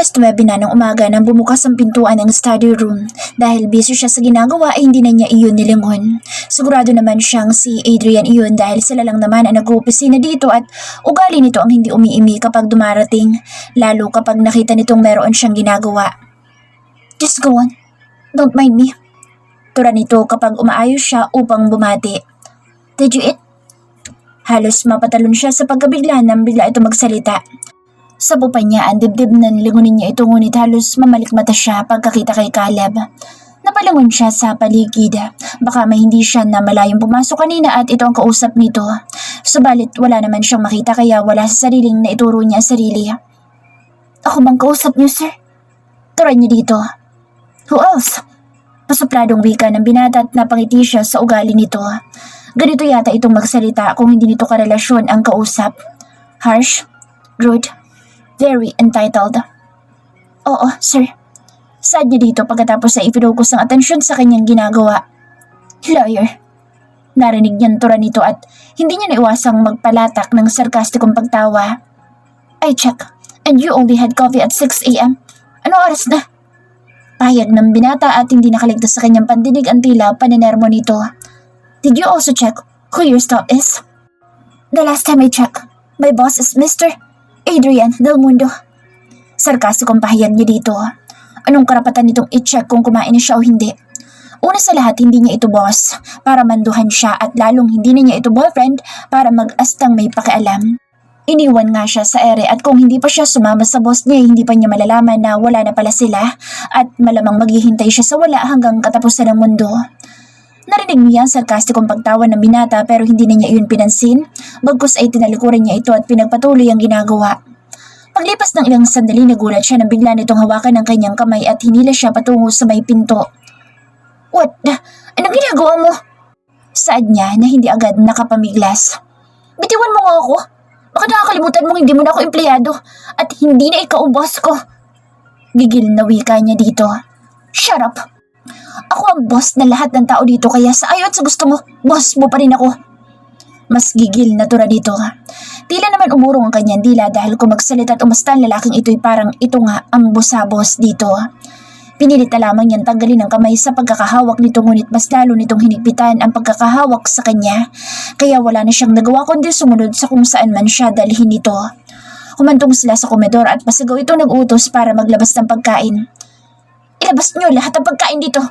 9 na ng umaga nang bumukas ang pintuan ng study room. Dahil busy siya sa ginagawa ay hindi na niya iyon nilingon. Sigurado naman siyang si Adrian iyon dahil sila lang naman ang nag-uupisina dito at ugali nito ang hindi umiimi kapag dumarating, lalo kapag nakita nitong meron siyang ginagawa. Just go on. Don't mind me. Tura nito kapag umaayos siya upang bumati. Did you eat? Halos mapatalon siya sa pagkabigla nang bigla ito magsalita. Sabo pa niya ang dibdib na nilingunin niya ito ngunit halos mamalikmata siya pagkakita kay Caleb. Napalangon siya sa paligid. Baka may hindi siya na malayong pumasok kanina at ito ang kausap nito. Subalit wala naman siyang makita kaya wala sa sariling na ituro niya ang sarili. Ako bang kausap niyo, sir? Turan niya dito. Who else? Pasupladong wika ng binata at napangiti siya sa ugali nito. Ganito yata itong magsalita kung hindi nito karelasyon ang kausap. Harsh, rude, very entitled. Oo, sir. Sad niya dito pagkatapos ay ipinokus ang atensyon sa kanyang ginagawa. Lawyer. Narinig niyan tura nito at hindi niya naiwasang magpalatak ng sarkastikong pagtawa. I check, and you only had coffee at 6 a.m. Anong oras na? Pahayag ng binata at hindi nakaligtas sa kanyang pandinig ang tila panenermo nito. Did you also check who your staff is? The last time I checked, my boss is Mr. Adrian Del Mundo. Sarkastikong pahayag niya dito. Anong karapatan nitong i-check kung kumain na siya o hindi? Una sa lahat, hindi niya ito boss para manduhan siya at lalong hindi na niya ito boyfriend para mag-astang may pakialam. Iniwan nga siya sa ere at kung hindi pa siya sumama sa boss niya, hindi pa niya malalaman na wala na pala sila at malamang maghihintay siya sa wala hanggang katapusan ng mundo. Narinig niya ang sarkastikong pagtawa ng binata pero hindi na niya iyon pinansin, bagkus ay tinalikuran niya ito at pinagpatuloy ang ginagawa. Paglipas ng ilang sandali nagulat siya nang bigla nitong hawakan ng kanyang kamay at hinila siya patungo sa may pinto. What? Anong ginagawa mo? Saad niya na hindi agad nakapamiglas. Bitiwan mo nga ako. Baka nakakalimutan mong hindi mo na ako empleyado at hindi na ikaw ang boss ko. Gigil na wika niya dito. Shut up! Ako ang boss na lahat ng tao dito kaya sa ayaw at sa gusto mo, boss mo pa rin ako. Mas gigil na tura dito. Tila naman umurong ang kanyang dila dahil kung magsalita at umasta ang lalaking ito'y parang ito nga ang boss dito. Pinilit na lamang niyang tanggalin ang kamay sa pagkakahawak nito ngunit mas lalo nitong hinigpitan ang pagkakahawak sa kanya. Kaya wala na siyang nagawa kundi sumunod sa kung saan man siya dalhin nito. Humantong sila sa komedor at pasigaw ito nag-utos para maglabas ng pagkain. Ilabas niyo lahat ng pagkain dito.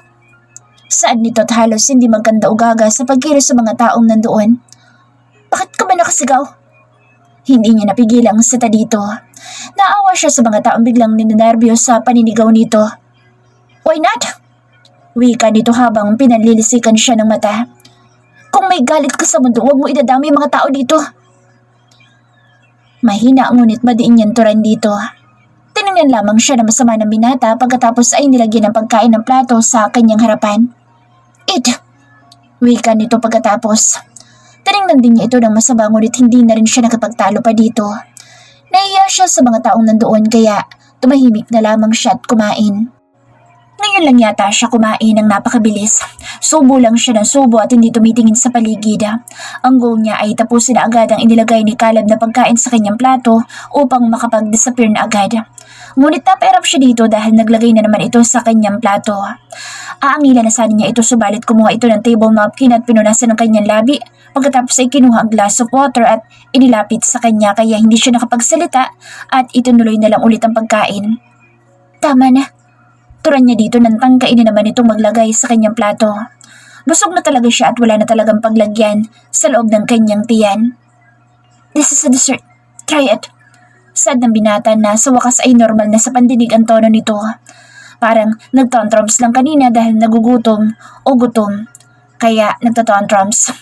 Saad nito at halos hindi maganda o gaga sa pagkilos sa mga taong nandoon. Bakit ka ba nakasigaw? Hindi niya napigil ang sita dito. Naawa siya sa mga taong biglang ninenervyos sa paninigaw nito. Why not? Wika nito habang pinanlilisikan siya ng mata. Kung may galit ka sa mundo, huwag mo idadami ang mga tao dito. Mahina ngunit madiin niyang turan dito. Tinignan lamang siya na masama ng binata pagkatapos ay nilagyan ng pagkain ng plato sa kanyang harapan. Eat! Wika nito pagkatapos. Tinignan din niya ito ng masama ngunit hindi na rin siya nakapagtalo pa dito. Nahiya siya sa mga taong nandoon kaya tumahimik na lamang siya at kumain. Ngayon lang yata siya kumain ng napakabilis. Subo lang siya ng subo at hindi tumitingin sa paligid. Ang goal niya ay tapusin na agad ang inilagay ni Caleb na pagkain sa kanyang plato upang makapag-disappear na agad. Ngunit napairap siya dito dahil naglagay na naman ito sa kanyang plato. Aangilan na sana niya ito subalit kumuha ito ng table napkin at pinunasan ng kanyang labi. Pagkatapos ay kinuha ang glass of water at inilapit sa kanya kaya hindi siya nakapagsalita at itinuloy na lang ulit ang pagkain. Tama na. Turan niya dito nang tangkain na naman itong maglagay sa kanyang plato. Busog na talaga siya at wala na talagang paglagyan sa loob ng kanyang tiyan. This is a dessert. Try it. Sad ng binata na sa wakas ay normal na sa pandinig ang tono nito. Parang nagtantrums lang kanina dahil nagugutom o gutom. Kaya nagtatantrums.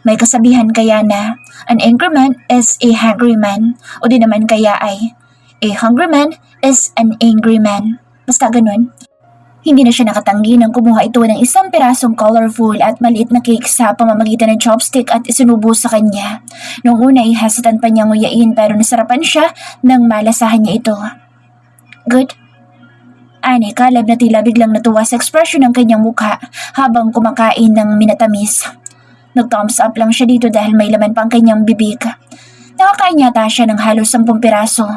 May kasabihan kaya na an angry man is a hungry man o di naman kaya ay a hungry man is an angry man. Basta ganun. Hindi na siya nakatanggi nang kumuha ito ng isang pirasong colorful at maliit na cake sa pamamagitan ng chopstick at isinubo sa kanya. Noong una ay hasatan pa niyang nguyain pero nasarapan siya nang malasahan niya ito. Good? Ani Caleb na tila biglang natuwa sa ekspresyon ng kanyang mukha habang kumakain ng minatamis. Nag-thumbs up lang siya dito dahil may laman pa ang kanyang bibig. Nakakain yata siya ng halos 10 piraso.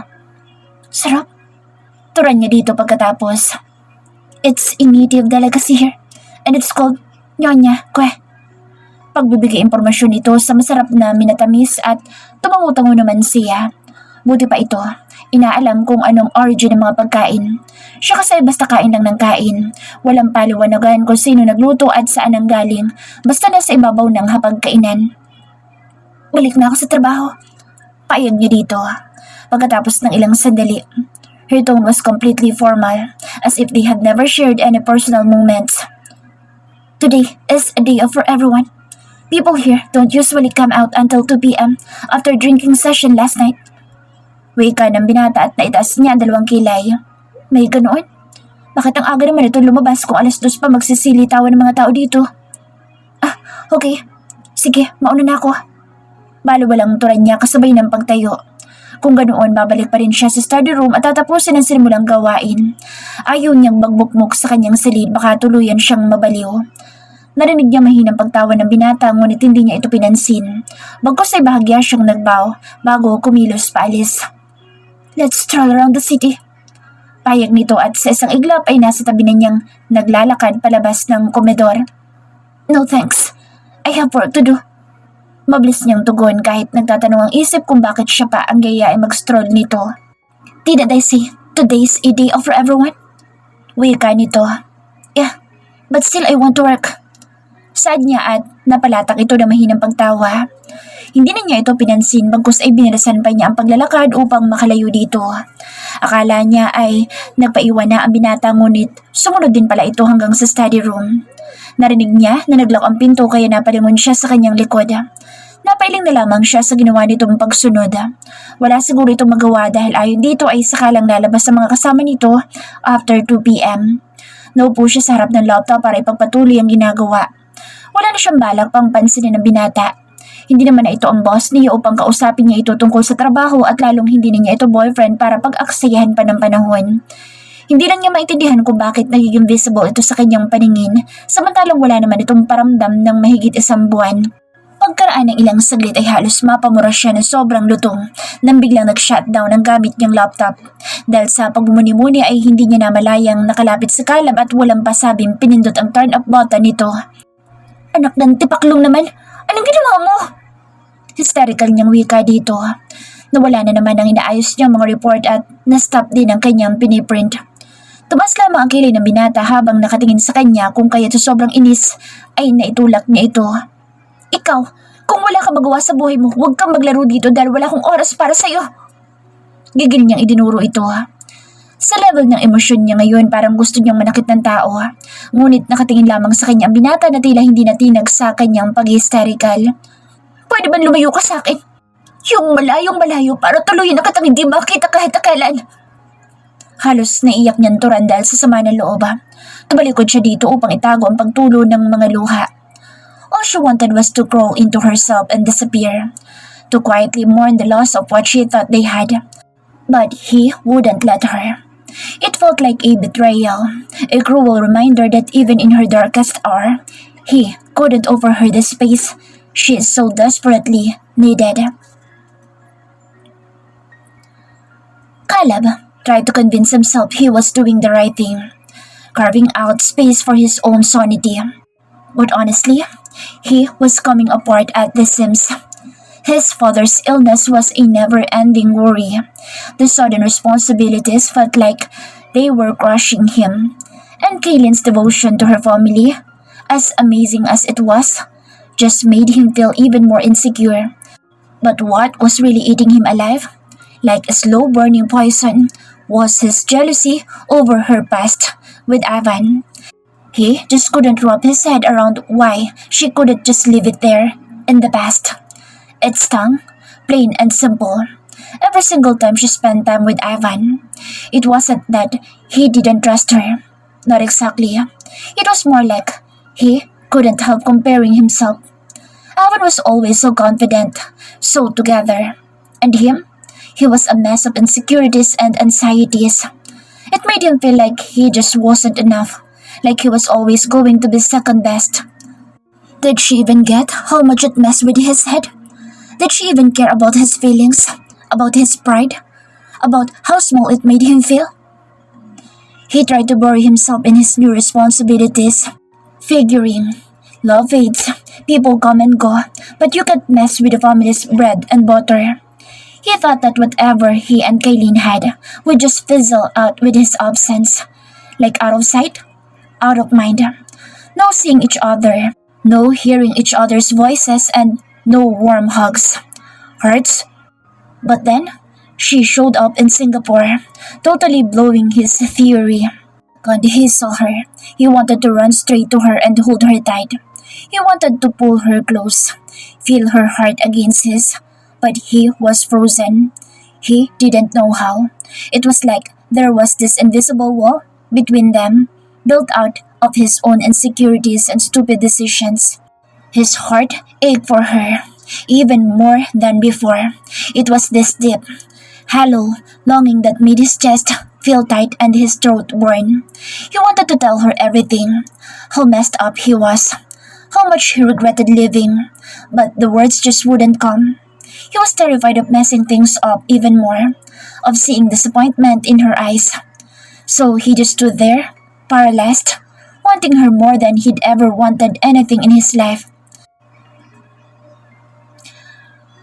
Sarap. Turan niya dito pagkatapos. It's a native delicacy here and it's called Nyonya Kwe. Pagbibigay impormasyon ito sa masarap na minatamis at tumangutango naman siya. Buti pa ito, inaalam kung anong origin ng mga pagkain. Siya kasi basta kain lang ng kain. Walang paliwanagan kung sino nagluto at saan ang galing. Basta nasa ibabaw ng hapagkainan. Balik na ako sa trabaho. Payag niya dito. Pagkatapos ng ilang sandali, her tone was completely formal, as if they had never shared any personal moments. Today is a day off for everyone. People here don't usually come out until 2 p.m. after drinking session last night. Wika ng binata at naitaas niya ang dalawang kilay. May ganoon? Bakit ang aga naman ito lumabas kung 2:00 pa magsisilitawan ng mga tao dito? Ah, okay. Sige, mauna na ako. Baliwalang turan niya kasabay ng pagtayo. Kung ganoon, babalik pa rin siya sa study room at tatapusin ang sinimulang gawain. Ayaw niyang magbukmok sa kanyang silid, baka tuluyan siyang mabaliw. Narinig niya mahinang pagtawa ng binata ngunit hindi niya ito pinansin. Bagkus ay bahagya siyang nagbaw bago kumilos paalis. Let's stroll around the city. Payag nito at sa isang iglap ay nasa tabi na niyang naglalakad palabas ng komedor. No thanks. I have work to do. Mabilis niyang tugon kahit nagtatanong ang isip kung bakit siya pa ang gaya ay mag-stroll nito. Didn't I say today's a day off for everyone? Wika nito. Yeah, but still I want to work. Saad niya at napalatak ito na mahinang pagtawa. Hindi na niya ito pinansin bagkus ay binalasan pa niya ang paglalakad upang makalayo dito. Akala niya ay nagpaiwan na ang binata ngunit sumunod din pala ito hanggang sa study room. Narinig niya na naglak ang pinto kaya napalingon siya sa kanyang likod. Napailing na lamang siya sa ginawa nitong pagsunod. Wala siguro itong magawa dahil ayon dito ay sakalang lalabas sa mga kasama nito after 2 p.m. Naupo siya sa harap ng laptop para ipagpatuloy ang ginagawa. Wala na siyang balak pang pansinin ng binata. Hindi naman na ito ang boss niya upang kausapin niya ito tungkol sa trabaho at lalong hindi na niya ito boyfriend para pag-aksayahan pa ng panahon. Hindi lang niya maintindihan kung bakit nagiging visible ito sa kanyang paningin samantalang wala naman itong paramdam ng mahigit 1 buwan. Pagkaraan ng ilang saglit ay halos mapamura siya ng sobrang lutong nang biglang nag-shutdown ang gamit niyang laptop. Dahil sa pagmumuni-muni ay hindi niya namalayang nakalapit sa kalab at walang pasabing pinindot ang turn up button nito. Anak ng tipaklong naman, anong ginawa mo? Hysterical niyang wika dito. Nawala na naman ang inaayos niyang mga report at na-stop din ang kanyang piniprint. Tumas lamang ang kilay ng binata habang nakatingin sa kanya kung kaya sa sobrang inis ay naitulak niya ito. Ikaw, kung wala ka magawa sa buhay mo, huwag kang maglaro dito dahil wala akong oras para sa'yo. Gigil niyang idinuro ito. Sa level ng emosyon niya ngayon parang gusto niyang manakit ng tao. Ngunit nakatingin lamang sa kanya ang binata na tila hindi natinag sa kanyang pag-hysterical. Pwede ba lumayo ka sa akin? Yung malayong malayo para tuluyan na kitang hindi makita kahit kailan. Halos naiyak niyang turan dahil sa sama ng loob. Tumalikod siya dito upang itago ang pagtulo ng mga luha. All she wanted was to crawl into herself and disappear. To quietly mourn the loss of what she thought they had. But he wouldn't let her. It felt like a betrayal, a cruel reminder that even in her darkest hour, he couldn't offer her the space she so desperately needed. Caleb tried to convince himself he was doing the right thing, carving out space for his own sanity. But honestly, he was coming apart at the seams. His father's illness was a never-ending worry. The sudden responsibilities felt like they were crushing him. And Kaylin's devotion to her family, as amazing as it was, just made him feel even more insecure. But what was really eating him alive, like a slow-burning poison, was his jealousy over her past with Ivan. He just couldn't wrap his head around why she couldn't just leave it there in the past. It stung, plain and simple. Every single time she spent time with Ivan, it wasn't that he didn't trust her. Not exactly. It was more like he couldn't help comparing himself. Ivan was always so confident, so together. And him? He was a mess of insecurities and anxieties. It made him feel like he just wasn't enough, like he was always going to be second best. Did she even get how much it messed with his head? Did she even care about his feelings? About his pride? About how small it made him feel? He tried to bury himself in his new responsibilities, figuring, love fades, people come and go, but you can't mess with the family's bread and butter. He thought that whatever he and Kaylin had would just fizzle out with his absence, like out of sight, out of mind. No seeing each other, no hearing each other's voices, and no warm hugs. Hurts? But then, she showed up in Singapore, totally blowing his theory. When he saw her, he wanted to run straight to her and hold her tight. He wanted to pull her close, feel her heart against his, but he was frozen. He didn't know how. It was like there was this invisible wall between them, built out of his own insecurities and stupid decisions. His heart ached for her, even more than before. It was this deep, hollow longing that made his chest feel tight and his throat burn. He wanted to tell her everything, how messed up he was, how much he regretted living, but the words just wouldn't come. He was terrified of messing things up even more, of seeing disappointment in her eyes. So he just stood there, paralyzed, wanting her more than he'd ever wanted anything in his life.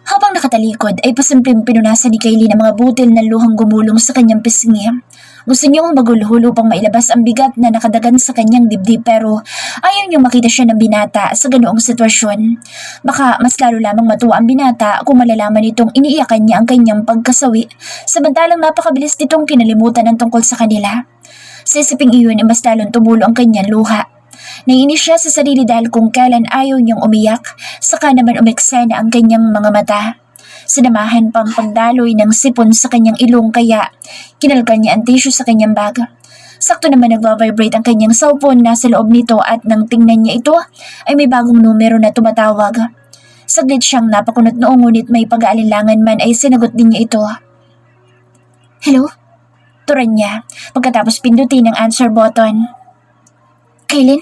Habang nakatalikod ay pasimpleng pinunasan ni Kaylee ng mga butil na luhang gumulong sa kanyang pisngi. Gusto niyang magulhulo upang mailabas ang bigat na nakadagan sa kanyang dibdib pero ayaw niyang makita siya ng binata sa ganoong sitwasyon. Baka mas lalo lamang matuwa ang binata kung malalaman nitong iniiyakan niya ang kanyang pagkasawi samantalang napakabilis nitong kinalimutan ng tungkol sa kanila. Sa isiping iyon ay mas lalong tumulo ang kanyang luha. Naiinis siya sa sarili dahil kung kailan ayaw niyang umiyak, saka naman umeksena ang kanyang mga mata. Sinamahan pang pagdaloy ng sipon sa kanyang ilong kaya kinalkan niya ang tissue sa kanyang bag. Sakto naman nagva-vibrate ang kanyang cellphone na sa loob nito at nang tingnan niya ito ay may bagong numero na tumatawag. Saglit siyang napakunot noong ngunit may pag-aalinlangan man ay sinagot din niya ito. Hello? Turan niya pagkatapos pindutin ang answer button. Kaylin?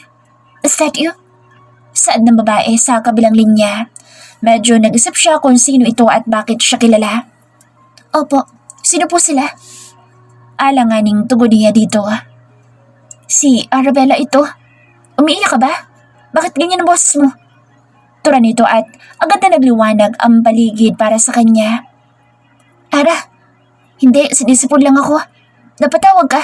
Is that you? Saad ng babae sa kabilang linya. Medyo nag-isip siya kung sino ito at bakit siya kilala. Opo, sino po sila? Alanganing tugon niya dito. Si Arabella ito. Umiiyak ka ba? Bakit ganyan ang boses mo? Tura nito at agad na nagliwanag ang paligid para sa kanya. Ara, hindi, sinisipon lang ako. Napatawag ka.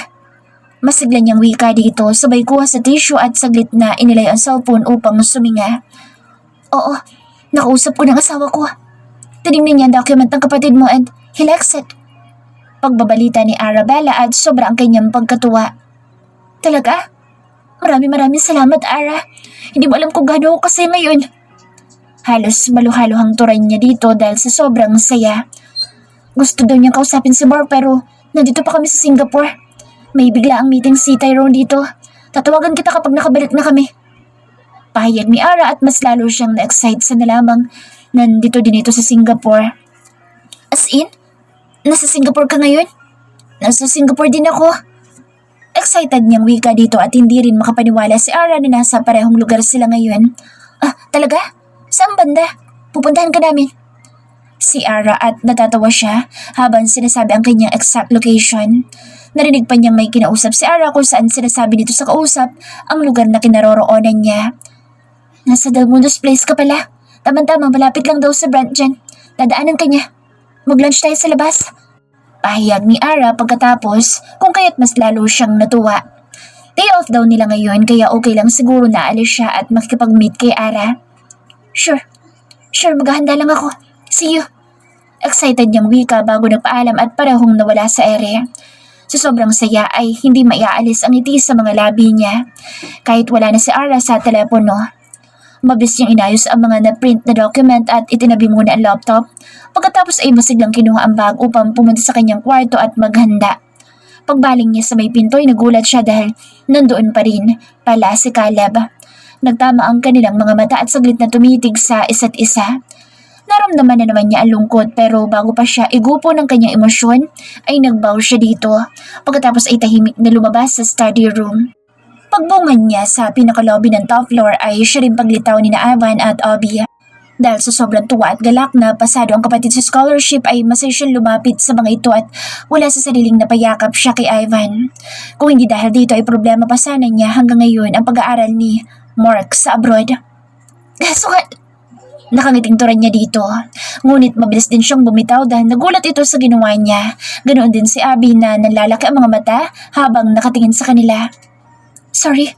Masigla niyang wika dito, sabay kuha sa tissue at saglit na inilay ang cellphone upang suminga. Oo, nakausap ko ng asawa ko. Tinignan niya ang document ng kapatid mo and he likes it. Pagbabalita ni Arabella at sobra ang kanyang pagkatuwa. Talaga? Maraming salamat, Ara. Hindi mo alam kung gaano ako kasi ngayon. Halos maluhaluhang turay niya dito dahil sa sobrang saya. Gusto daw niyang kausapin si Bar pero nandito pa kami sa Singapore. May bigla ang meeting si Tyrone dito. Tatawagan kita kapag nakabalik na kami. Pahayag ni Ara at mas lalo siyang na-excite sa nalamang nandito din ito sa Singapore. As in? Nasa Singapore ka ngayon? Nasa Singapore din ako. Excited niyang wika dito at hindi rin makapaniwala si Ara na nasa parehong lugar sila ngayon. Ah, talaga? Saan banda? Pupuntahan ka namin. Si Ara at natatawa siya habang sinasabi ang kanyang exact location. Narinig pa niyang may kinausap si Ara kung saan sinasabi dito sa kausap ang lugar na kinaroroonan niya. Nasa Del Mundo's place ka pala. Tama-tama, malapit lang daw sa Brant dyan. Dadaanan ka niya. Mag-lunch tayo sa labas. Pahayag ni Ara pagkatapos kung kaya't mas lalo siyang natuwa. Day off daw nila ngayon kaya okay lang siguro na alis siya at makikipag-meet kay Ara. Sure, maghahanda lang ako. See you. Excited niyang wika bago nagpaalam at parehong nawala sa ere. Sa sobrang saya ay hindi maiaalis ang ngiti sa mga labi niya kahit wala na si Ara sa telepono. Mabilis niyang inayos ang mga na-print na document at itinabi muna ang laptop. Pagkatapos ay masiglang kinuha ang bag upang pumunta sa kanyang kwarto at maghanda. Pagbaling niya sa may pinto ay nagulat siya dahil nandoon pa rin pala si Caleb. Nagtama ang kanilang mga mata at saglit na tumitig sa isa't isa. Naramdaman na naman niya ang lungkot pero bago pa siya igupo ng kanyang emosyon ay nagbaw siya dito. Pagkatapos ay tahimik na lumabas sa study room. Pagbungan niya sa pinakalobby ng top floor ay siya rin paglitaw ni na Ivan at Obi. Dahil sa sobrang tuwa at galak na pasado ang kapatid sa scholarship ay masaya siyang lumapit sa mga ito at wala sa sariling napayakap siya kay Ivan. Kung hindi dahil dito ay problema pa sana niya hanggang ngayon ang pag-aaral ni Mark sa abroad. Sukat! Nakangiting turan niya dito. Ngunit mabilis din siyang bumitaw dahil nagulat ito sa ginawa niya. Ganoon din si Abby na nanlalaki ang mga mata habang nakatingin sa kanila. Sorry.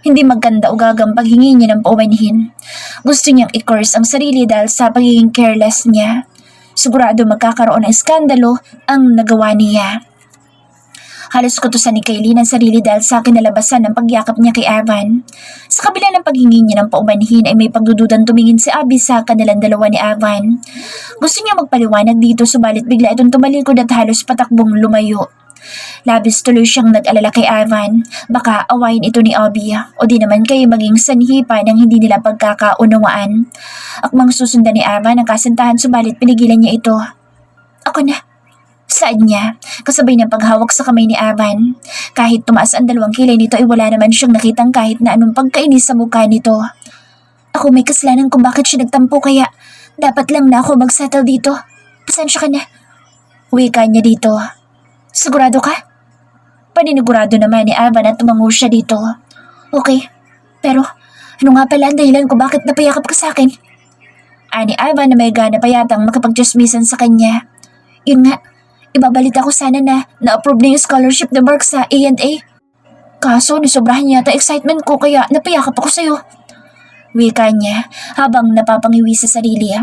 Hindi maganda o gagang paghingi niya ng paumanhin. Gusto niyang i-curse ang sarili dahil sa pagiging careless niya. Sigurado magkakaroon ng iskandalo ang nagawa niya. Halos kutusan ni Kayleen ang sarili dahil sa kinalabasan ng pagyakap niya kay Evan. Sa kabila ng paghingi niya ng paumanhin ay may pagdududan tumingin si Abby sa kanilang dalawa ni Evan. Gusto niya magpaliwanag dito subalit bigla itong tumalikod at halos patakbong lumayo. Labis tuloy siyang nag-alala kay Evan. Baka awayin ito ni Abby o di naman kayo maging sanhi pa ng hindi nila pagkakaunawaan. Akmang susundan ni Evan ang kasintahan subalit pinigilan niya ito. Ako na. Saan niya? Kasabay ng paghawak sa kamay ni Evan. Kahit tumaas ang dalawang kilay nito ay wala naman siyang nakitang kahit na anong pagkainis sa mukha nito. Ako may kasalanan kung bakit siya nagtampo kaya dapat lang na ako mag-settle dito. Pasensya ka na. Wika niya dito. Sigurado ka? Paninigurado naman ni Evan at tumango siya dito. Okay, pero ano nga pala ang dahilan kung bakit napayakap ka sa akin? Ani Evan na may gana pa yatang makapag-chismisan sa kanya. Yun nga, ibabalita ko sana na na-approve na yung scholarship na Mark sa A&A. Kaso nasobrahan yata excitement ko kaya napayakap ako sa'yo. Wika niya habang napapangiwi sa sarili.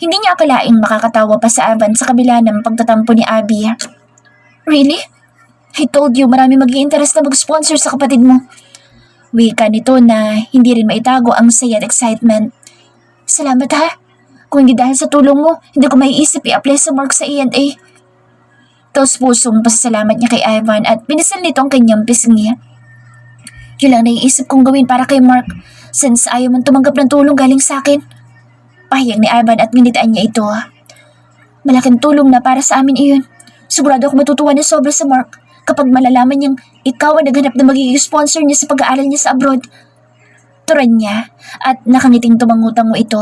Hindi niya akalaing makakatawa pa sa Evan sa kabila ng pagtatampo ni Abby. Really? I told you marami mag-i-interest na mag-sponsor sa kapatid mo. Wika nito na hindi rin maitago ang saya at excitement. Salamat ha. Kung hindi dahil sa tulong mo, hindi ko maiisip i-apply sa Mark sa A&A. Taos pusong pasasalamat niya kay Ivan at pinisil nito ang kanyang pisngi. Yun lang naiisip kong gawin para kay Mark since ayaw mong tumanggap ng tulong galing sa akin. Pahayag ni Ivan at nginitaan niya ito. Malaking tulong na para sa amin iyon. Sigurado ako matutuwa na sobra sa Mark kapag malalaman niyang ikaw ang naghanap na magiging sponsor niya sa pag-aaral niya sa abroad. Turan niya at nakangiting tumangutang mo ito.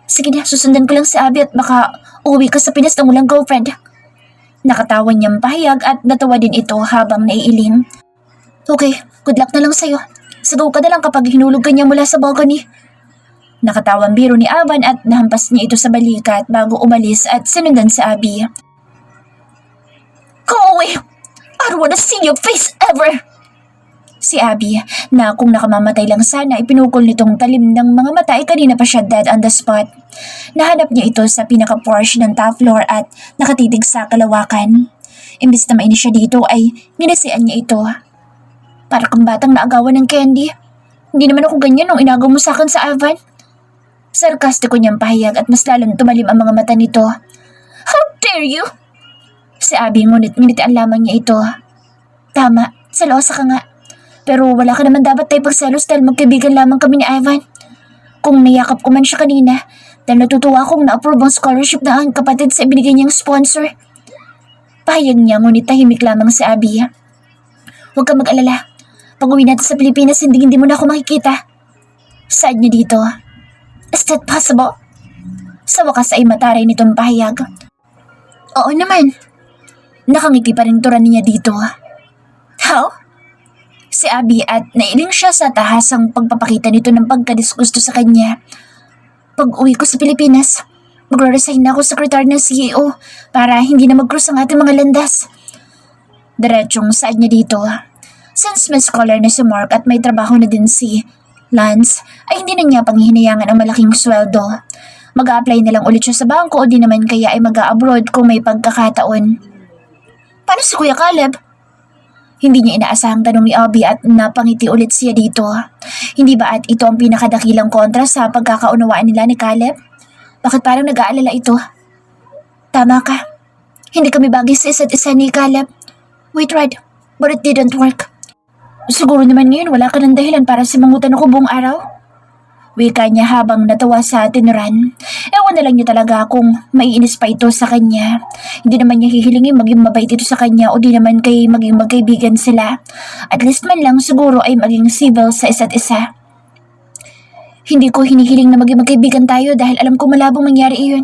Sige na, susundan ko lang si Abby at baka uuwi ka sa Pinas ng walang girlfriend. Nakatawa niyang pahayag at natawa din ito habang naiiling. Okay, good luck na lang sa'yo. Sagaw ka na lang kapag hinulog ka niya mula sa balcony. Nakatawang biro ni Ivan at nahampas niya ito sa balikat bago umalis at sinundan si Abby. Go away! I don't wanna see your face ever! Si Abby, na kung nakamamatay lang sana ay pinukol nitong talim ng mga mata ay kanina pa siya dead on the spot. Nahanap niya ito sa pinaka-porch ng top floor at nakatitig sa kalawakan. Imbis na mainis siya dito ay ninasian niya ito. Para kang batang naagawan ng candy. Hindi naman ako ganyan nung inagaw mo sa akin sa Ivan. Sarkastiko niyang pahayag at mas lalong tumalim ang mga mata nito. How dare you! Si Abby ngunit nginitian lamang niya ito. Tama, selosa ka nga. Pero wala ka naman dapat tayo pagselos dahil magkaibigan lamang kami ni Ivan. Kung niyakap ko man siya kanina, dahil natutuwa akong na-approve ang scholarship na ang kapatid sa ibinigay niyang sponsor. Pahayag niya ngunit tahimik lamang si Abby. Huwag ka mag-alala. Pag uwi natin sa Pilipinas, hindi mo na ako makikita. Saan niya dito? Is that possible? Sa wakas ay mataray nitong pahayag. Oo naman. Nakangiti pa rin turan niya dito. How? Si Abby at nailing siya sa tahasang pagpapakita nito ng pagkadisgusto sa kanya. Pag uwi ko sa Pilipinas, magre-resign na ako sa sekretary ng CEO para hindi na mag-cross ang ating mga landas. Diretsyong saad niya dito. Since may scholar na si Mark at may trabaho na din si Lance, ay hindi na niya panghihinayangan ang malaking sweldo. Mag-a-apply na lang ulit siya sa bangko o di naman kaya ay mag-a-abroad kung may pagkakataon. Paano si Kuya Caleb? Hindi niya inaasahang tanong ni Abby at napangiti ulit siya dito. Hindi ba at ito ang pinakadakilang kontra sa pagkakaunawaan nila ni Caleb? Bakit parang nag-aalala ito? Tama ka. Hindi kami bagay sa isa't isa ni Caleb. We tried, but it didn't work. Siguro naman ngayon wala ka ng dahilan para simangutan ako buong araw. Wika niya habang natawa sa tinuran. Ewan na lang niya talaga kung maiinis pa ito sa kanya. Hindi naman niya hihilingin maging mabait ito sa kanya o di naman kay maging magkaibigan sila. At least man lang siguro ay maging civil sa isa't isa. Hindi ko hinihiling na maging magkaibigan tayo dahil alam ko malabong mangyari iyon.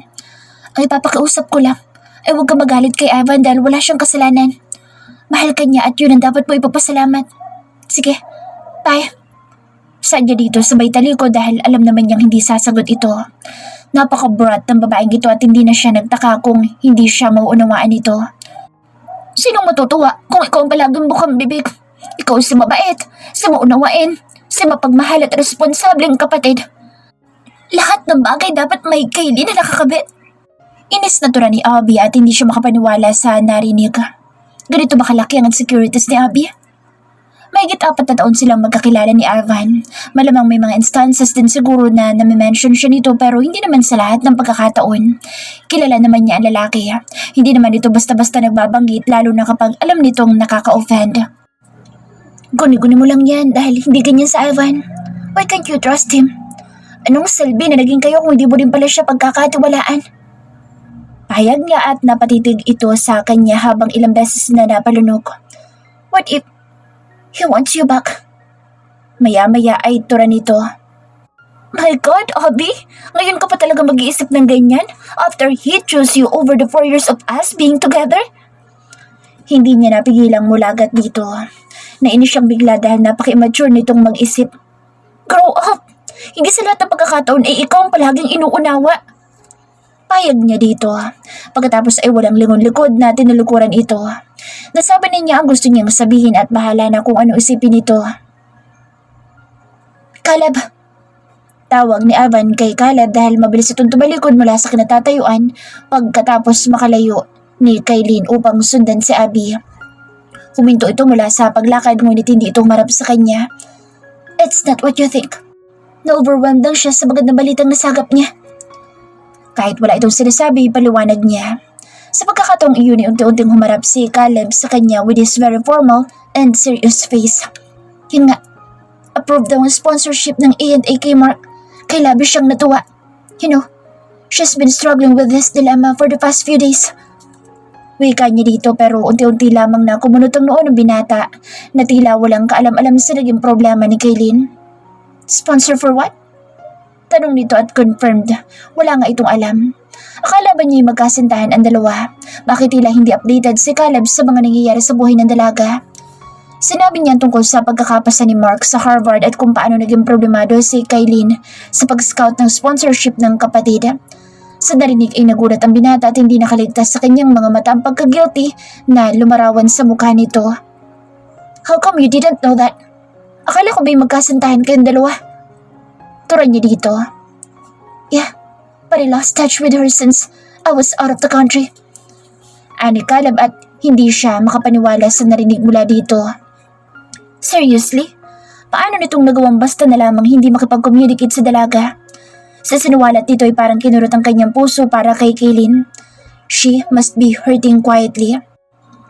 Ang ipapakiusap ko lang ay huwag ka magalit kay Ivan dahil wala siyang kasalanan. Mahal ka niya at yun ang dapat mo ipagpasalamat. Sige, bye. Saan niya dito sa may talikod dahil alam naman niyang hindi sasagot ito. Napaka-brat ng babaeng ito at hindi na siya nagtaka kung hindi siya mauunawaan ito. Sinong matutuwa kung ikaw ang palaging bukang bibig? Ikaw si mabait, si maunawain, si mapagmahal at responsableng kapatid. Lahat ng bagay dapat may Kylie na nakakabit. Inis na tura ni Abby at hindi siya makapaniwala sa narinig. Ganito ba kalaki ang insecurities ni Abby? Mahigit 4 na taon silang magkakilala ni Ivan. Malamang may mga instances din siguro na nami-mention siya nito pero hindi naman sa lahat ng pagkakataon. Kilala naman niya ang lalaki. Hindi naman ito basta-basta nagbabanggit lalo na kapag alam nitong nakaka-offend. Guni-guni mo lang yan dahil hindi ganyan sa Ivan. Why can't you trust him? Anong silbi na naging kayo kung hindi mo rin pala siya pagkakatiwalaan? Pahayag niya at napatitig ito sa kanya habang ilang beses na napalunok. What if he wants you back? Maya-maya ay tura nito. My God, Abby! Ngayon ka pa talaga mag-iisip ng ganyan? After he chose you over the 4 years of us being together? Hindi niya napigilang mulagat dito. Nainis siyang bigla dahil napaka-immature nitong mag-isip. Grow up! Hindi sa lahat ng pagkakataon ay ikaw ang palaging inuunawa. Payag niya dito. Pagkatapos ay walang lingon-likod na tinulukuran ito. Nasabi niya ang gusto niyang sabihin at bahala na kung ano isipin nito. Caleb! Tawag ni Ivan kay Caleb dahil mabilis itong tumalikod mula sa kinatatayuan pagkatapos makalayo ni Kylie upang sundan si Abby. Huminto ito mula sa paglakad ngunit hindi ito humarap sa kanya. It's not what you think. Na-overwhelmed lang siya sa magandang balitang nasagap niya. Kahit wala itong sinasabi, paliwanag niya. Sa pagkakataong iyon ay unti-unting humarap si Caleb sa kanya with his very formal and serious face. Yun nga, approved daw ang sponsorship ng A&A kay Mark. Kay labis siyang natuwa. You know, she's been struggling with this dilemma for the past few days. Wika niya dito pero unti-unti lamang na kumunot ang noon ng binata na tila walang kaalam-alam sa naging problema ni Kaylin. Sponsor for what? Tanong nito at confirmed. Wala nga itong alam. Akala ba niya magkasintahan ang dalawa? Bakit tila hindi updated si Caleb sa mga nangyayari sa buhay ng dalaga? Sinabi niya tungkol sa pagkakapasa ni Mark sa Harvard at kung paano naging problemado si Kylie sa pag-scout ng sponsorship ng kapatid. Sa narinig ay nagulat ang binata at hindi nakaligtas sa kanyang mga mata ang pagka-guilty na lumarawan sa mukha nito. How come you didn't know that? Akala ko ba'y magkasintahan kayong dalawa? Turan niya dito. Yeah, but I lost touch with her since I was out of the country. Ani Caleb at hindi siya makapaniwala sa narinig mula dito. Seriously? Paano nitong nagawang basta na lamang hindi makipag-communicate sa dalaga? Sa sinuwalat dito ay parang kinurot ang kanyang puso para kay Kaylin. She must be hurting quietly.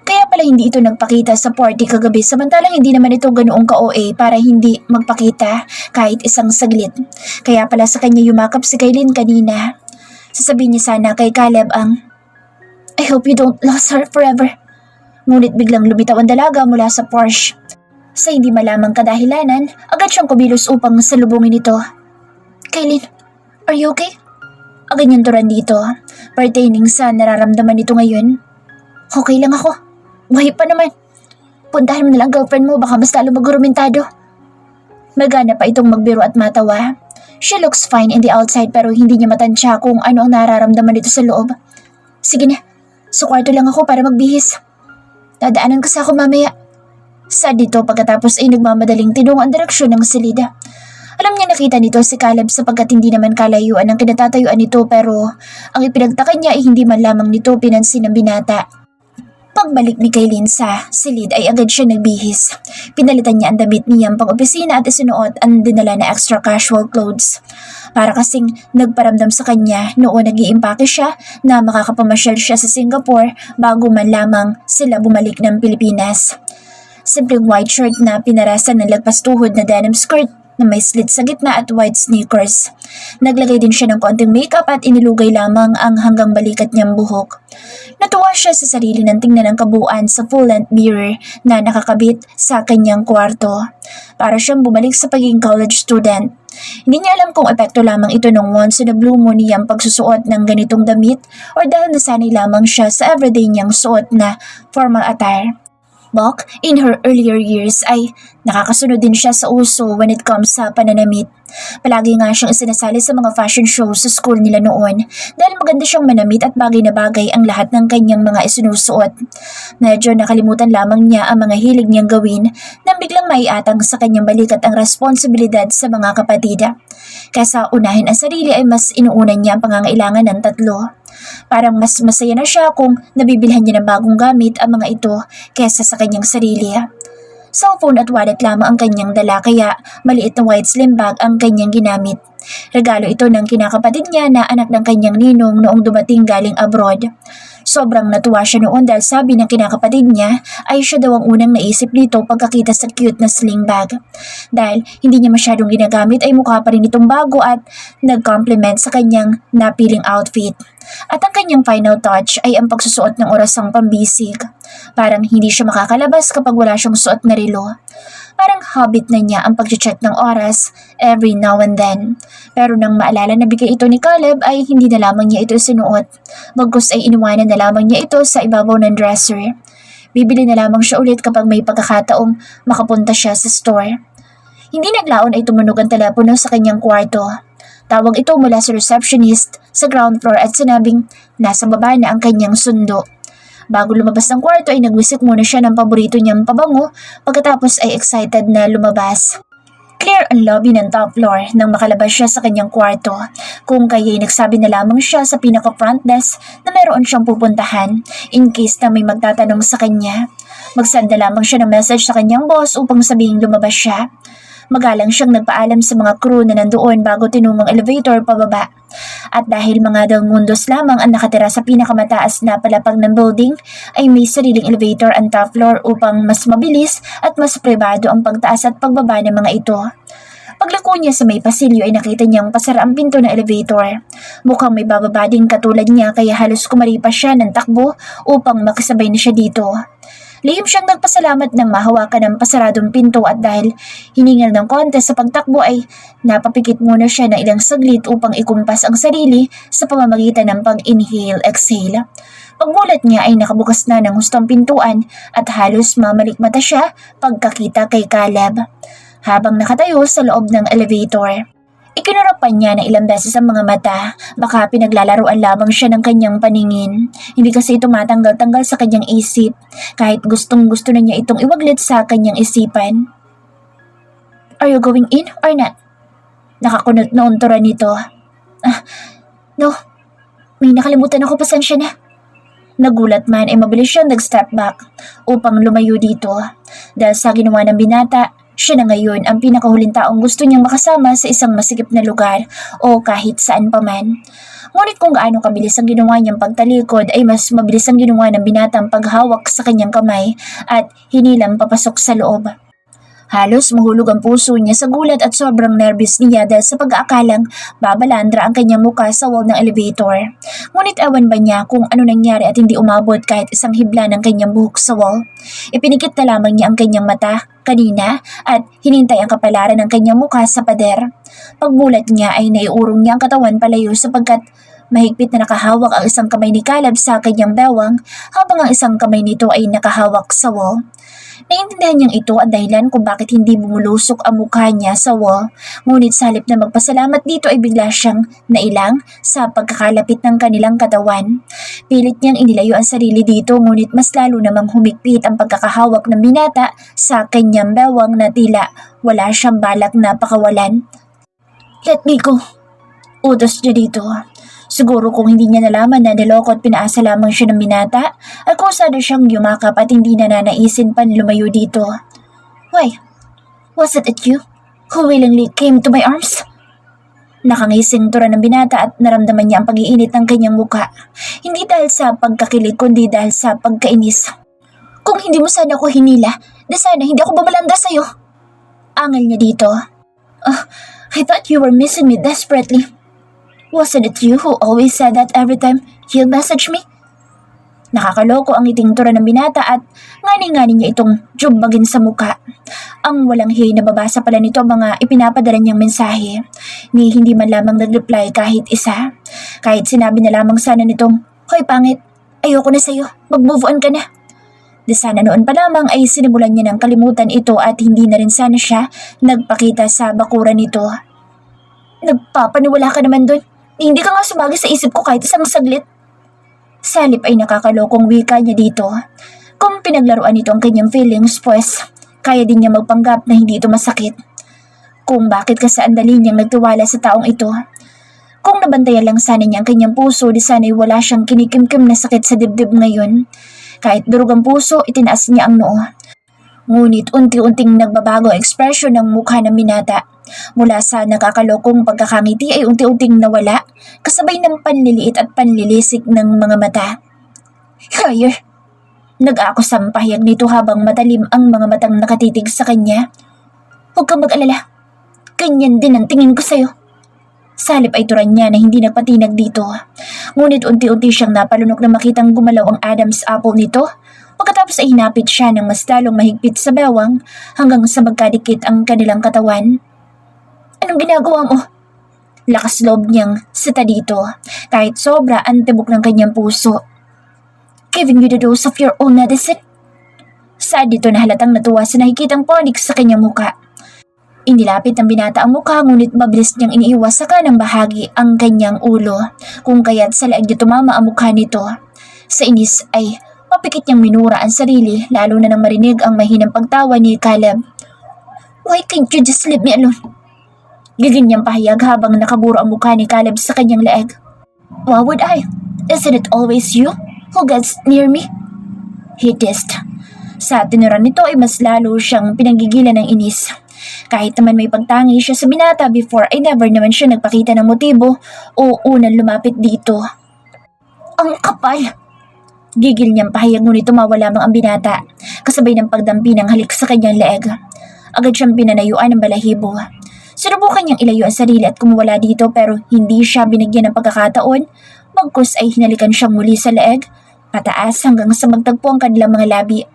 Kaya pala hindi ito nagpakita sa party kagabi samantalang hindi naman ito ganoong ka-OA para hindi magpakita kahit isang saglit. Kaya pala sa kanya yumakap si Kaylin kanina. Sasabihin niya sana kay Caleb ang, I hope you don't lose her forever. Ngunit biglang lumitaw ang dalaga mula sa Porsche. Sa hindi malamang kadahilanan, agad siyang kumilos upang salubungin ito. Kaylin, are you okay? Agad niyang turan dito, pertaining sa nararamdaman nito ngayon. Okay lang ako. Buhay pa naman. Puntahan mo na lang girlfriend mo, baka mas lalo magurumentado. Magana pa itong magbiro at matawa. She looks fine in the outside pero hindi niya matansya kung ano ang nararamdaman nito sa loob. Sige na, sa kwarto lang ako para magbihis. Dadaanan ka sa ako mamaya. Sad dito pagkatapos ay nagmamadaling tinungo ang direksyon ng silida. Alam niya nakita nito si Caleb sapagkat hindi naman kalayuan ang kinatatayuan nito pero ang ipinagtaka niya ay hindi man lamang nito pinansin ng binata. Pagbalik ni Kaylin sa silid ay agad siya nagbihis. Pinalitan niya ang damit niyang pang-opisina at isinuot ang dinala na extra casual clothes. Para kasing nagparamdam sa kanya noon nag-iimpake siya na makakapamasyal siya sa Singapore bago man lamang sila bumalik ng Pilipinas. Simpleng white shirt na pinarasan ng lagpas tuhod na denim skirt na may slit sa gitna at white sneakers. Naglagay din siya ng konting makeup at inilugay lamang ang hanggang balikat niyang buhok. Natuwa siya sa sarili ng tingnan ng kabuuan sa full-length mirror na nakakabit sa kanyang kwarto. Para siyang bumalik sa pagiging college student. Hindi niya alam kung epekto lamang ito ng once in a blue moon niyang pagsusuot ng ganitong damit or dahil nasanay lamang siya sa everyday niyang suot na formal attire. Bok, in her earlier years ay nakakasunod din siya sa uso when it comes sa pananamit. Palagi nga siyang isinasali sa mga fashion shows sa school nila noon dahil maganda siyang manamit at bagay na bagay ang lahat ng kanyang mga isinusuot. Medyo nakalimutan lamang niya ang mga hilig niyang gawin nang biglang maiatang sa kanyang balikat ang responsibilidad sa mga kapatid. Kaysa unahin ang sarili ay mas inuunan niya ang pangangailangan ng tatlo. Parang mas masaya na siya kung nabibilhan niya ng bagong gamit ang mga ito kesa sa kanyang sarili. Cellphone at wallet lamang ang kanyang dala kaya maliit na white slim bag ang kanyang ginamit. Regalo ito ng kinakapatid niya na anak ng kanyang ninong noong dumating galing abroad. Sobrang natuwa siya noon dahil sabi ng kinakapatid niya ay siya daw ang unang naisip nito pagkakita sa cute na sling bag. Dahil hindi niya masyadong ginagamit ay mukha pa rin itong bago at nag-compliment sa kanyang napiling outfit. At ang kanyang final touch ay ang pagsusuot ng orasang pambisig. Parang hindi siya makakalabas kapag wala siyang suot na relo. Parang habit na niya ang pag-check ng oras every now and then. Pero nang maalala na bigay ito ni Caleb ay hindi na lamang niya ito sinuot. Bagkus ay iniwanan na lamang niya ito sa ibabaw ng dresser. Bibili na lamang siya ulit kapag may pagkakataong makapunta siya sa store. Hindi naglaon ay tumunog ang telepono sa kanyang kwarto. Tawag ito mula sa receptionist sa ground floor at sinabing nasa baba na ang kanyang sundo. Bago lumabas ng kwarto ay nagwisik muna siya ng paborito niyang pabango pagkatapos ay excited na lumabas. Clear ang lobby ng top floor nang makalabas siya sa kanyang kwarto. Kung kaya'y nagsabi na lamang siya sa pinaka-front desk na meron siyang pupuntahan in case na may magtatanong sa kanya. Magsend na lamang siya ng message sa kanyang boss upang sabihing lumabas siya. Magalang siyang nagpaalam sa mga crew na nandoon bago tinungong elevator pababa. At dahil mga Del Mundos lamang ang nakatira sa pinakamataas na palapag ng building, ay may sariling elevator ang top floor upang mas mabilis at mas pribado ang pagtaas at pagbaba ng mga ito. Paglako niya sa may pasilyo ay nakita niyang pasara ang pinto ng elevator. Mukhang may bababa ding katulad niya kaya halos kumaripas siya ng takbo upang makasabay na siya dito. Lihim siyang nagpasalamat nang mahawakan ng pasaradong pinto at dahil hiningal ng konti sa pagtakbo ay napapikit muna siya ng ilang saglit upang ikumpas ang sarili sa pamamagitan ng pag-inhale-exhale. Pagmulat niya ay nakabukas na ng hustong pintuan at halos mamalikmata siya pagkakita kay Caleb. Habang nakatayo sa loob ng elevator, ikinurapan niya ng ilang beses ang mga mata, baka pinaglalaruan lamang siya ng kanyang paningin. Hindi kasi ito matanggal-tanggal sa kanyang isip, kahit gustong-gusto na niya itong iwaglit sa kanyang isipan. Are you going in or not? Nakakunot na untura nito. No, may nakalimutan ako, pasensya na. Nagulat man ay mabilis siyang nag-step back upang lumayo dito. Dahil sa ginawa ng binata, siya na ngayon ang pinakahuling taong gusto niyang makasama sa isang masikip na lugar o kahit saan pa man. Ngunit kung gaano kabilis ang ginawa niyang pagtalikod ay mas mabilis ang ginawa ng binatang paghawak sa kanyang kamay at hinilang papasok sa loob. Halos mahulog ang puso niya sa gulat at sobrang nervous niya dahil sa pag-aakalang babalandra ang kanyang muka sa wall ng elevator. Ngunit ewan ba niya kung ano nangyari at hindi umabot kahit isang hibla ng kanyang buhok sa wall. Ipinikit na lamang niya ang kanyang mata kanina at hinintay ang kapalaran ng kanyang muka sa pader. Pagmulat niya ay naiurong niya ang katawan palayo sapagkat mahigpit na nakahawak ang isang kamay ni Caleb sa kanyang bewang habang ang isang kamay nito ay nakahawak sa wall. Naiintindihan niyang ito ang dahilan kung bakit hindi bumulusok ang mukha niya sa wall, ngunit sa halip na magpasalamat dito ay bigla siyang nailang sa pagkakalapit ng kanilang katawan. Pilit niyang inilayo ang sarili dito ngunit mas lalo namang humigpit ang pagkakahawak ng binata sa kanyang bewang na tila wala siyang balak na pakawalan. Let me go. Utos niya dito. Siguro kung hindi niya nalaman na niloko at pinaasa lamang siya ng binata, ay kung saan siyang yumakap at hindi na nanaisin pan lumayo dito. Why? Was it you who willingly came to my arms? Nakangising tura ng binata at naramdaman niya ang pag-iinit ng kanyang muka. Hindi dahil sa pagkakilig kundi dahil sa pagkainis. Kung hindi mo sana ako hinila, na sana hindi ako babalanda sa'yo. Angal niya dito. I thought you were missing me desperately. Wasn't it you who always said that every time you message me? Nakakaloko ang iting tura ng binata at ngani-ngani niya itong jumbagin sa muka. Ang walang hiyay na babasa pala nito ang mga ipinapadala niyang mensahe. Ni hindi man lamang nag-reply kahit isa. Kahit sinabi na lamang sana nitong, "Hoy pangit, ayoko na sa'yo, mag-move on ka na." Di sana noon pa lamang ay sinimulan niya ng kalimutan ito at hindi na rin sana siya nagpakita sa bakuran nito. Nagpapaniwala ka naman dun. Hindi ka nga sumagi sa isip ko kahit isang saglit. Salip ay nakakalokong wika niya dito. Kung pinaglaruan nito ang kanyang feelings, pues kaya din niya magpanggap na hindi ito masakit. Kung bakit kasi andali niyang nagtiwala sa taong ito. Kung nabantayan lang sana niya ang kanyang puso, di sana'y wala siyang kinikimkim na sakit sa dibdib ngayon. Kahit durog ang puso, itinaas niya ang noo. Ngunit unti-unting nagbabago ang ekspresyon ng mukha ng binata. Mula sa nakakalokong pagkakangiti ay unti-unting nawala, kasabay ng panliliit at panlilisik ng mga mata. "Higher!" Nag-ako sampahayag nito habang matalim ang mga matang nakatitig sa kanya. "Huwag kang mag-alala. Ganyan din ang tingin ko sa'yo." Salip ay turan niya na hindi nagpatinag dito. Ngunit unti-unti siyang napalunok na makitang gumalaw ang Adam's apple nito. Pagkatapos ay hinapit siya ng mas lalong mahigpit sa bewang hanggang sa magkadikit ang kanilang katawan. "Anong ginagawa mo?" Lakas loob niyang sita dito, kahit sobra ang tibok ng kanyang puso. "Giving you the dose of your own medicine?" Saad dito na halatang natuwa sa nakikitang panig sa kanyang muka. Inilapit ng binata ang mukha ngunit mabilis niyang iniiwas sa kanang bahagi ang kanyang ulo, kung kaya't sa laig niya tumama ang mukha nito. Sa inis ay mapikit niyang minura ang sarili, lalo na nang marinig ang mahinang pagtawa ni Caleb. "Why can't you just leave me alone?" Giging niyang pahayag habang nakaburo ang mukha ni Caleb sa kanyang leeg. "Why would I? Isn't it always you who gets near me?" He teased. Sa tinuran nito ay mas lalo siyang pinanggigilan ng inis. Kahit naman may pagtangi siya sa binata before ay never naman siya nagpakita ng motibo o unang lumapit dito. "Ang kapal!" Gigil niyang pahayag ngunit tumawa lamang ang binata, kasabay ng pagdampi ng halik sa kanyang leeg. Agad siyang pinanayuan ng balahibo. Sinubukan niyang ilayo ang sarili at kumuwala dito pero hindi siya binigyan ng pagkakataon. Bagkus ay hinalikan siyang muli sa leeg, pataas hanggang sa magtagpo ang kanilang mga labi.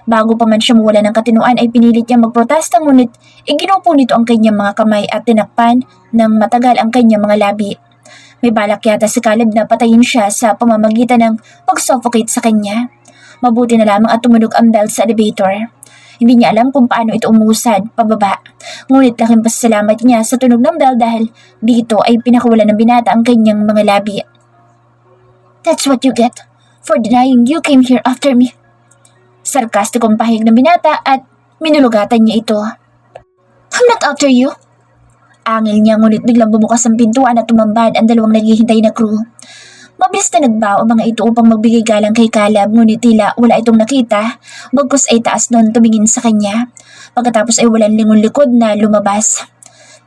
Bago pa man siya mawala ng katinuan ay pinilit niyang magprotesta ngunit iginupo nito ang kanyang mga kamay at tinakpan ng matagal ang kanyang mga labi. May balak yata si Caleb na patayin siya sa pamamagitan ng pag-suffocate sa kanya. Mabuti na lamang at tumunog ang bell sa elevator. Hindi niya alam kung paano ito umusad pababa. Ngunit laking pasasalamat niya sa tunog ng bell dahil dito ay pinakawalan ng binata ang kanyang mga labi. "That's what you get for denying you came here after me." Sarkastikong pahayag ng binata at minulugatan niya ito. "I'm not after you." Angil niya ngunit biglang bumukas ang pintuan at tumambad ang dalawang naghihintay na crew. Mabilis na nagbao ang mga ito upang magbigay galang kay Caleb ngunit tila wala itong nakita, bagkus ay taas noon tumingin sa kanya. Pagkatapos ay walang lingon-likod na lumabas.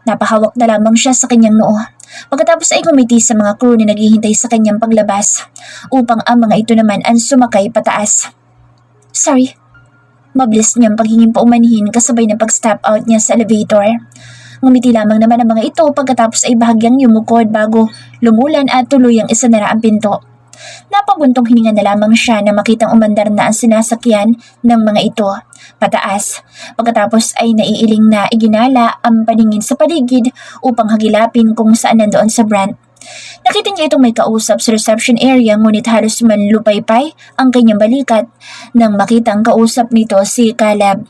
Napahawak na lamang siya sa kanyang noo. Pagkatapos ay ngumiti sa mga crew na naghihintay sa kanyang paglabas, upang ang mga ito naman ang sumakay pataas. "Sorry." Mabilis niyang paghingin pa umanhin kasabay ng pag-step out niya sa elevator. Ngumiti lamang naman ang mga ito pagkatapos ay bahagyang yumukod bago lumulan at tuluyang isanara ang pinto. Napabuntong hininga na lamang siya na makitang umandar na ang sinasakyan ng mga ito, pataas. Pagkatapos ay naiiling na iginala ang paningin sa paligid upang hagilapin kung saan nandoon sa Brent. Nakita niya itong may kausap sa reception area ngunit halos manlupaypay ang kanyang balikat nang makita ang kausap nito si Caleb.